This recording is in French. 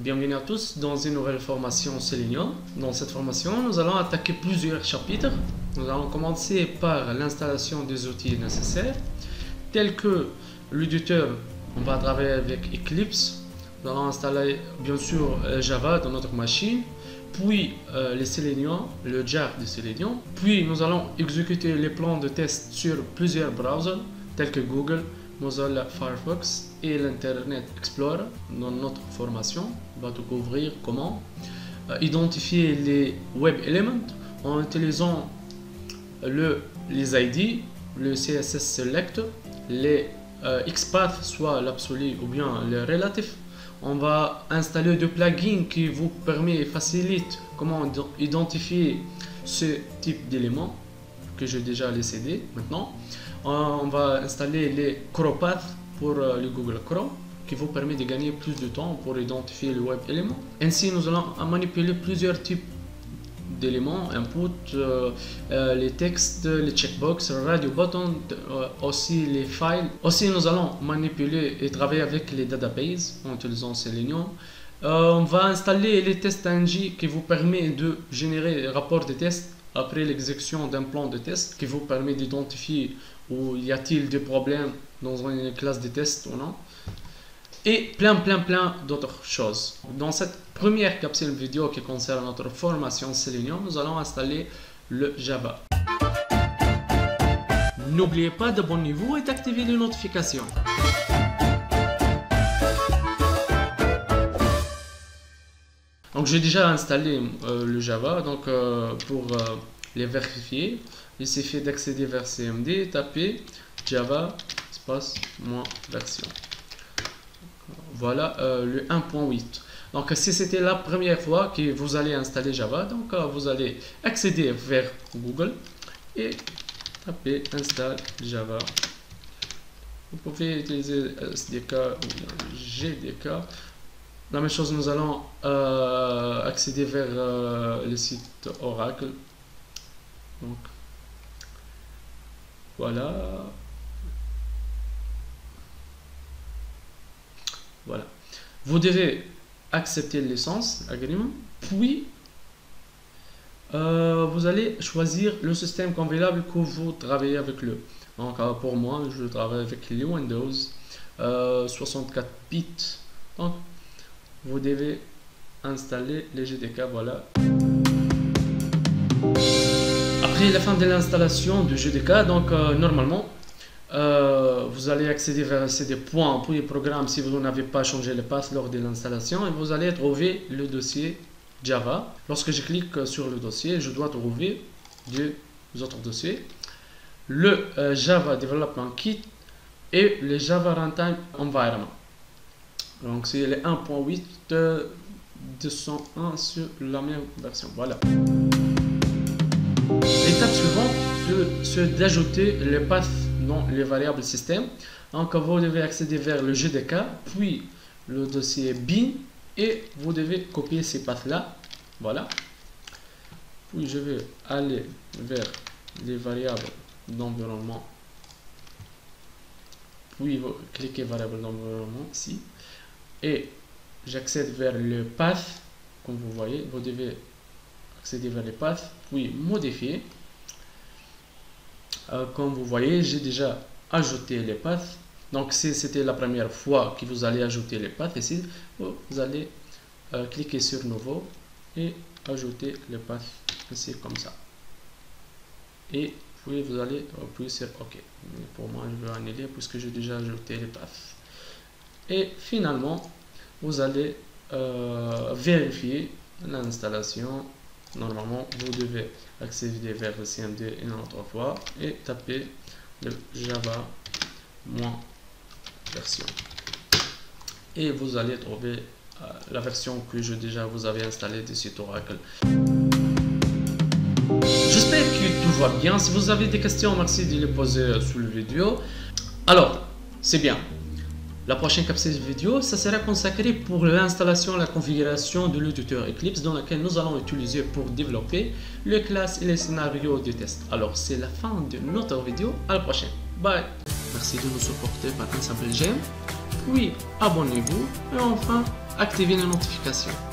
Bienvenue à tous dans une nouvelle formation Selenium. Dans cette formation, nous allons attaquer plusieurs chapitres. Nous allons commencer par l'installation des outils nécessaires, tels que l'éditeur. On va travailler avec Eclipse. Nous allons installer bien sûr Java dans notre machine, puis les Selenium, le jar de Selenium. Puis nous allons exécuter les plans de test sur plusieurs browsers, tels que Google, Mozilla Firefox et l'Internet Explorer. Dans notre formation, on va découvrir comment identifier les web elements en utilisant les ID, le CSS Select, les XPath, soit l'absolu ou bien le relatif. On va installer deux plugins qui vous permettent et facilitent comment identifier ce type d'éléments que j'ai déjà laissé maintenant. On va installer les ChroPath pour le Google Chrome qui vous permet de gagner plus de temps pour identifier le web élément. Ainsi, nous allons manipuler plusieurs types d'éléments, input, les textes, les checkbox, radio button, aussi les files. Aussi, nous allons manipuler et travailler avec les databases en utilisant Selenium. On va installer les tests ng qui vous permet de générer un rapport de test après l'exécution d'un plan de test qui vous permet d'identifier où y a-t-il des problèmes dans une classe de test ou non, et plein d'autres choses. Dans cette première capsule vidéo qui concerne notre formation Selenium, nous allons installer le Java. N'oubliez pas d'abonnez-vous et d'activer les notifications. Donc j'ai déjà installé le Java, donc pour les vérifier, il suffit d'accéder vers CMD, taper Java espace -version. Voilà le 1.8. Donc si c'était la première fois que vous allez installer Java, donc vous allez accéder vers Google et taper install Java. Vous pouvez utiliser SDK ou GDK. La même chose, nous allons accéder vers le site Oracle. Donc voilà. Vous devez accepter la licence, agreement, puis vous allez choisir le système convenable que vous travaillez avec le. Donc pour moi, je travaille avec les Windows 64 bits. Donc vous devez installer les GDK, voilà. Après la fin de l'installation du GDK, donc normalement, vous allez accéder vers ces points pour les programmes si vous n'avez pas changé le path lors de l'installation et vous allez trouver le dossier Java. Lorsque je clique sur le dossier, je dois trouver deux autres dossiers, le Java Development Kit et le Java Runtime Environment. Donc c'est le 1.8 201 sur la même version. Voilà. L'étape suivante, c'est d'ajouter les paths dans les variables système. Donc vous devez accéder vers le GDK, puis le dossier bin, et vous devez copier ces paths là. Voilà. Puis je vais aller vers les variables d'environnement. Puis vous cliquez variable d'environnement ici. Et j'accède vers le path. Comme vous voyez, vous devez accéder vers les paths, puis modifier. Comme vous voyez, j'ai déjà ajouté les paths. Donc si c'était la première fois que vous allez ajouter les paths ici, vous allez cliquer sur nouveau et ajouter les paths ici comme ça. Et puis vous allez appuyer sur OK. Mais pour moi, je vais annuler puisque j'ai déjà ajouté les paths. Et finalement, vous allez vérifier l'installation. Normalement, vous devez accéder vers le CMD une autre fois et taper le Java -version. Et vous allez trouver la version que déjà vous avez installée du site Oracle. J'espère que tout va bien. Si vous avez des questions, merci de les poser sous la vidéo. Alors, c'est bien. La prochaine capsule vidéo, ça sera consacré pour l'installation et la configuration de l'éditeur Eclipse dans lequel nous allons utiliser pour développer les classes et les scénarios de test. Alors, c'est la fin de notre vidéo. À la prochaine. Bye. Merci de nous supporter par un simple j'aime. Puis, abonnez-vous. Et enfin, activer les notifications.